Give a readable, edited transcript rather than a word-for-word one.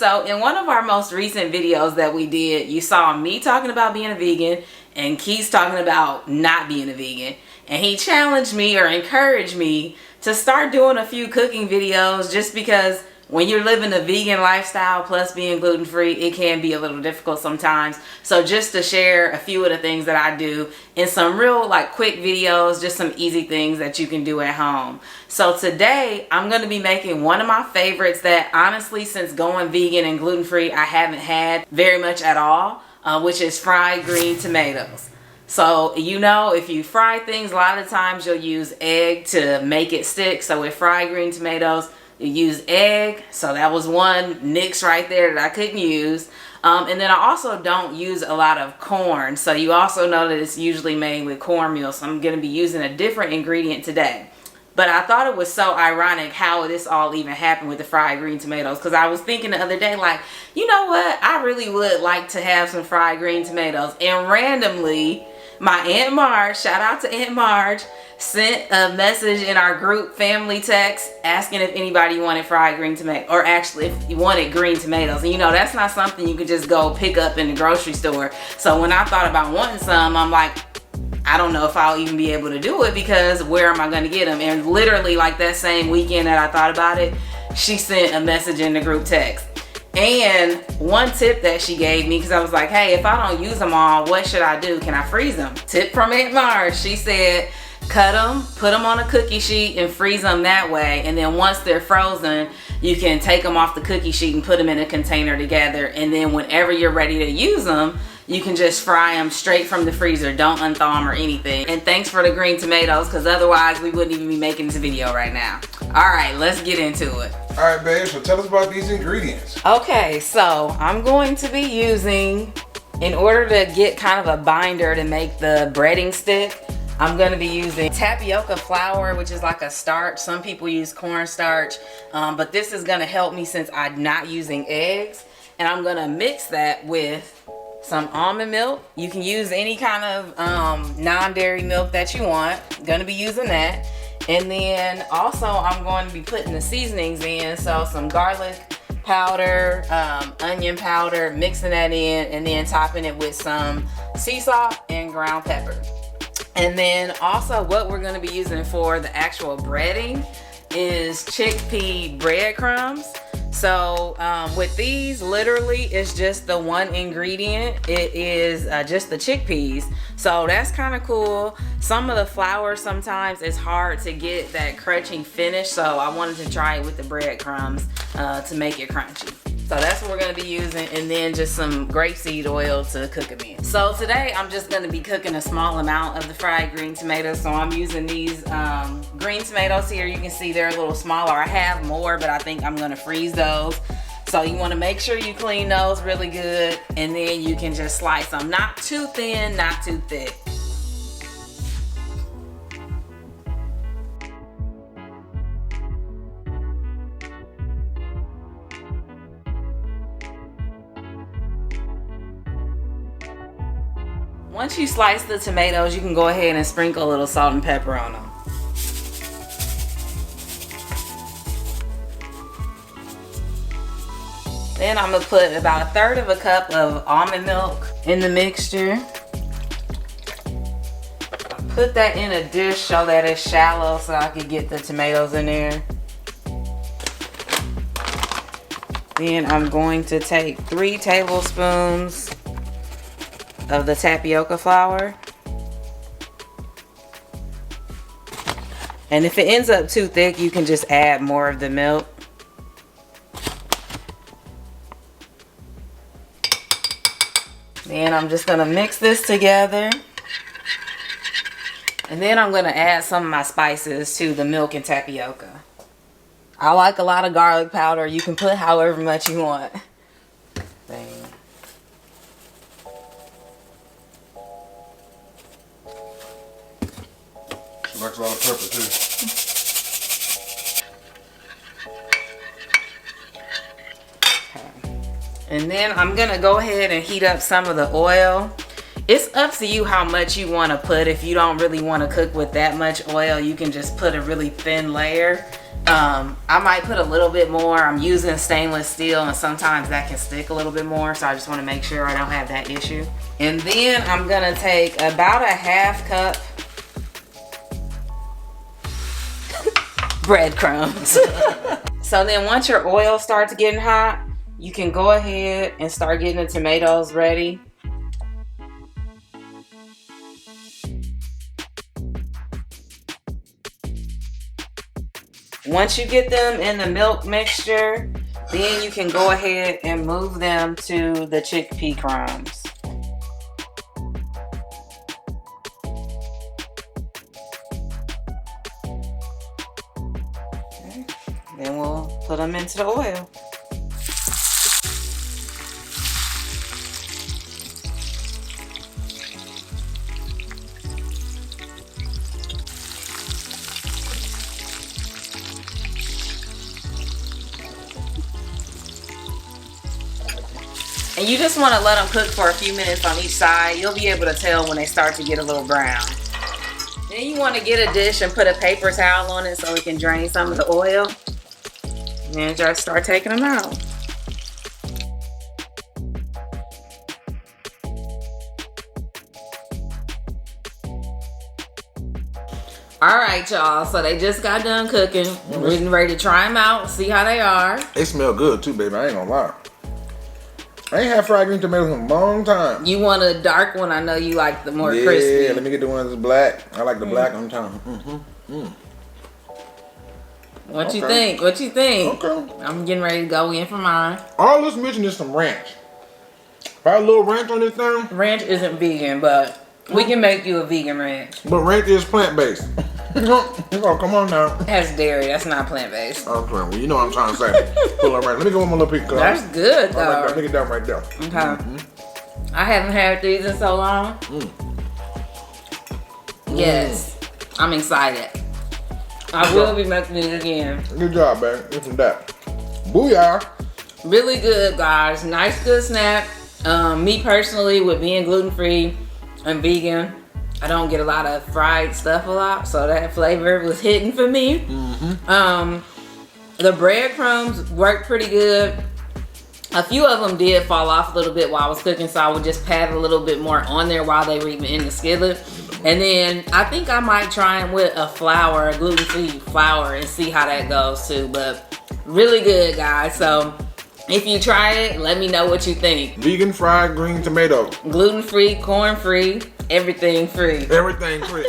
So in one of our most recent videos that we did, you saw me talking about being a vegan and Keith's talking about not being a vegan. And he challenged me or encouraged me to start doing a few cooking videos, just because when you're living a vegan lifestyle plus being gluten-free, it can be a little difficult sometimes. So just to share a few of the things that I do in some real like quick videos, just some easy things that you can do at home. So today I'm going to be making one of my favorites that honestly, since going vegan and gluten-free, I haven't had very much at all, which is fried green tomatoes. So, you know, if you fry things, a lot of times you'll use egg to make it stick. So with fried green tomatoes, you use egg. So that was one nix right there that I couldn't use. And then I also don't use a lot of corn. So you also know that it's usually made with cornmeal. So I'm going to be using a different ingredient today. But I thought it was so ironic how this all even happened with the fried green tomatoes. Because I was thinking the other day, like, you know what? I really would like to have some fried green tomatoes. And randomly, my Aunt Marge, shout out to Aunt Marge, sent a message in our group family text asking if anybody wanted fried green tomatoes, or actually if you wanted green tomatoes. And you know, that's not something you could just go pick up in the grocery store. So when I thought about wanting some, I'm like, I don't know if I'll even be able to do it, because where am I going to get them? And literally like that same weekend that I thought about it, she sent a message in the group text. And one tip that she gave me, because I was like, hey, if I don't use them all, what should I do? Can I freeze them? Tip from Aunt Marge. She said, cut them, put them on a cookie sheet and freeze them that way. And then once they're frozen, you can take them off the cookie sheet and put them in a container together. And then whenever you're ready to use them, you can just fry them straight from the freezer. Don't unthaw them or anything. And thanks for the green tomatoes, because otherwise we wouldn't even be making this video right now. All right, let's get into it. All right, babe, so tell us about these ingredients. Okay, so I'm going to be using, in order to get kind of a binder to make the breading stick, I'm going to be using tapioca flour, which is like a starch. Some people use cornstarch, but this is going to help me since I'm not using eggs. And I'm going to mix that with some almond milk. You can use any kind of non-dairy milk that you want. I'm going to be using that. And then also I'm going to be putting the seasonings in. So some garlic powder, onion powder, mixing that in, and then topping it with some sea salt and ground pepper. And then also what we're going to be using for the actual breading is chickpea breadcrumbs. So with these, literally it's just the one ingredient. It is just the chickpeas. So that's kind of cool. Some of the flour sometimes it's hard to get that crunching finish, so I wanted to try it with the breadcrumbs to make it crunchy. So that's what we're going to be using, and then just some grapeseed oil to cook them in. So today I'm just going to be cooking a small amount of the fried green tomatoes. So I'm using these green tomatoes here. You can see they're a little smaller. I have more, but I think I'm going to freeze those. So you want to make sure you clean those really good, and then you can just slice them. Not too thin, not too thick. Once you slice the tomatoes, you can go ahead and sprinkle a little salt and pepper on them. Then I'm going to put about 1/3 of a cup of almond milk in the mixture. Put that in a dish so that it's shallow so I can get the tomatoes in there. Then I'm going to take 3 tablespoons of the tapioca flour. And if it ends up too thick, you can just add more of the milk. Then I'm just gonna mix this together. And then I'm gonna add some of my spices to the milk and tapioca. I like a lot of garlic powder. You can put however much you want. Bang. She likes a lot of pepper too. Okay. And then I'm gonna go ahead and heat up some of the oil. It's up to you how much you want to put. If you don't really want to cook with that much oil, you can just put a really thin layer. I might put a little bit more. I'm using stainless steel and sometimes that can stick a little bit more, so I just want to make sure I don't have that issue. And then I'm gonna take about a half cup breadcrumbs. So then once your oil starts getting hot, you can go ahead and start getting the tomatoes ready. Once you get them in the milk mixture, then you can go ahead and move them to the chickpea crumbs. Okay. Then we'll put them into the oil. And you just want to let them cook for a few minutes on each side. You'll be able to tell when they start to get a little brown. Then you want to get a dish and put a paper towel on it so it can drain some of the oil. And just start taking them out. Alright, y'all. So they just got done cooking. We're getting ready to try them out, see how they are. They smell good too, baby. I ain't gonna lie. I ain't had fried green tomatoes in a long time. You want a dark one? I know you like the more crispy. Yeah, let me get the one that's black. I like the black on top. What you think? What you think? Okay. I'm getting ready to go in for mine. All this missing is some ranch. Probably a little ranch on this thing. Ranch isn't vegan, but we can make you a vegan ranch. But ranch is plant-based. Oh, come on now. It has dairy. That's not plant-based. Okay, well, you know what I'm trying to say. Pull up right. Let me go with my little piece. That's good, though. Right, let me get that right there. Okay. I haven't had these in so long. Yes. I'm excited. I will be making it again. Good job, man. This and that. Booyah. Really good, guys. Nice, good snack. Me personally, with being gluten-free and vegan, I don't get a lot of fried stuff a lot, so that flavor was hitting for me. The breadcrumbs worked pretty good. A few of them did fall off a little bit while I was cooking, so I would just pat a little bit more on there while they were even in the skillet. And then I think I might try them with a flour, a gluten-free flour, and see how that goes too. But really good, guys. So if you try it, let me know what you think. Vegan fried green tomatoes. Gluten-free, corn-free, everything free. Everything free.